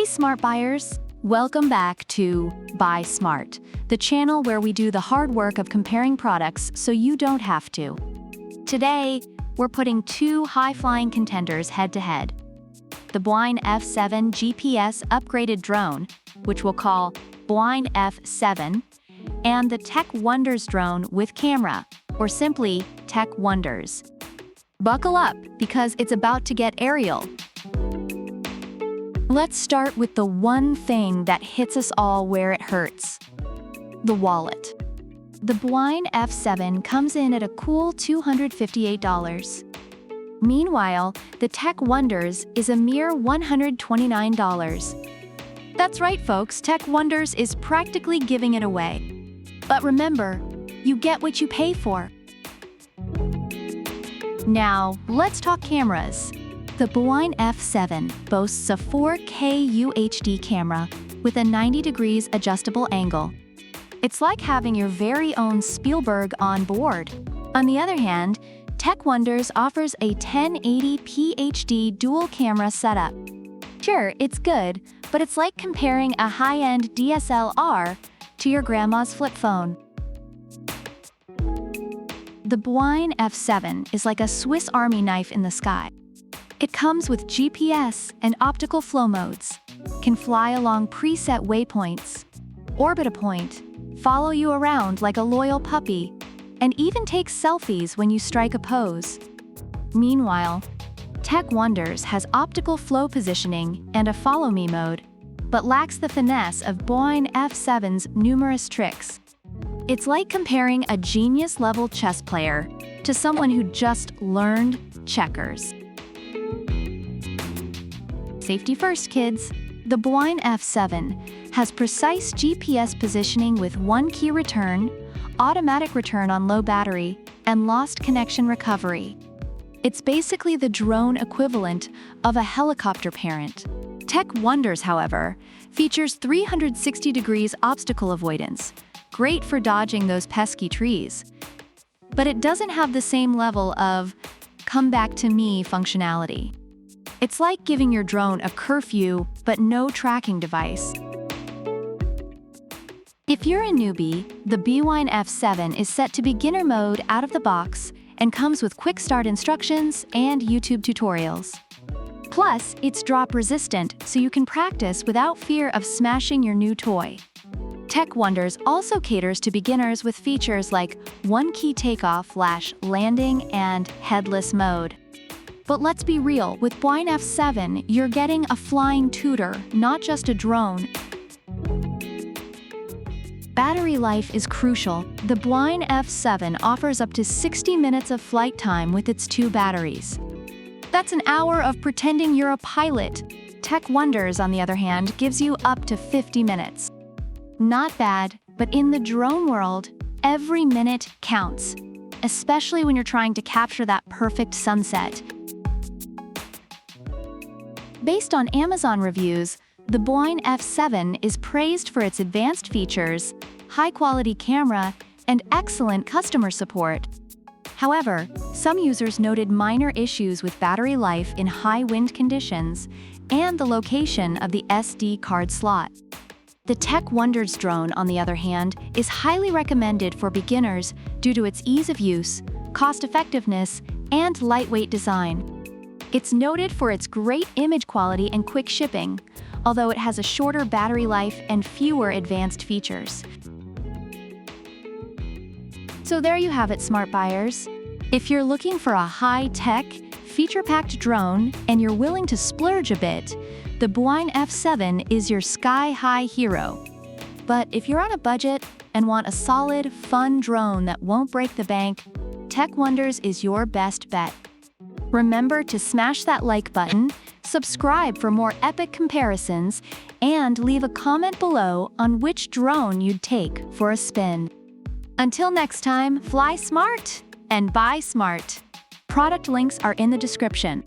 smart buyers! Welcome back to Buy Smart, the channel where we do the hard work of comparing products so you don't have to. Today, we're putting two high-flying contenders head-to-head. The Bwine F7 GPS upgraded drone, which we'll call Bwine F7, and the Techwonderz drone with camera, or simply Techwonderz. Buckle up, because it's about to get aerial. Let's start with the one thing that hits us all where it hurts: the wallet. The Bwine F7 comes in at a cool $258. Meanwhile, the Techwonderz is a mere $129. That's right, folks, Techwonderz is practically giving it away. But remember, you get what you pay for. Now, let's talk cameras. The Bwine F7 boasts a 4K UHD camera with a 90 degrees adjustable angle. It's like having your very own Spielberg on board. On the other hand, Techwonderz offers a 1080p HD dual camera setup. Sure, it's good, but it's like comparing a high-end DSLR to your grandma's flip phone. The Bwine F7 is like a Swiss Army knife in the sky. It comes with GPS and optical flow modes, can fly along preset waypoints, orbit a point, follow you around like a loyal puppy, and even take selfies when you strike a pose. Meanwhile, Techwonderz has optical flow positioning and a follow me mode, but lacks the finesse of Bwine F7's numerous tricks. It's like comparing a genius-level chess player to someone who just learned checkers. Safety first, kids. The Bwine F7 has precise GPS positioning with one-key return, automatic return on low battery, and lost connection recovery. It's basically the drone equivalent of a helicopter parent. Techwonderz, however, features 360 degrees obstacle avoidance, great for dodging those pesky trees. But it doesn't have the same level of "come back to me" functionality. It's like giving your drone a curfew, but no tracking device. If you're a newbie, the Bwine F7 is set to beginner mode out of the box and comes with quick start instructions and YouTube tutorials. Plus, it's drop resistant, so you can practice without fear of smashing your new toy. Techwonderz also caters to beginners with features like one-key takeoff, landing, and headless mode. But let's be real, with Bwine F7, you're getting a flying tutor, not just a drone. Battery life is crucial. The Bwine F7 offers up to 60 minutes of flight time with its two batteries. That's an hour of pretending you're a pilot. Techwonderz, on the other hand, gives you up to 50 minutes. Not bad, but in the drone world, every minute counts, especially when you're trying to capture that perfect sunset. Based on Amazon reviews, the Bwine F7 is praised for its advanced features, high-quality camera, and excellent customer support. However, some users noted minor issues with battery life in high wind conditions and the location of the SD card slot. The Techwonderz drone, on the other hand, is highly recommended for beginners due to its ease of use, cost-effectiveness, and lightweight design. It's noted for its great image quality and quick shipping, although it has a shorter battery life and fewer advanced features. So there you have it, smart buyers. If you're looking for a high-tech, feature-packed drone and you're willing to splurge a bit, the Bwine F7 is your sky-high hero. But if you're on a budget and want a solid, fun drone that won't break the bank, Techwonderz is your best bet. Remember to smash that like button, subscribe for more epic comparisons, and leave a comment below on which drone you'd take for a spin. Until next time, fly smart and buy smart. Product links are in the description.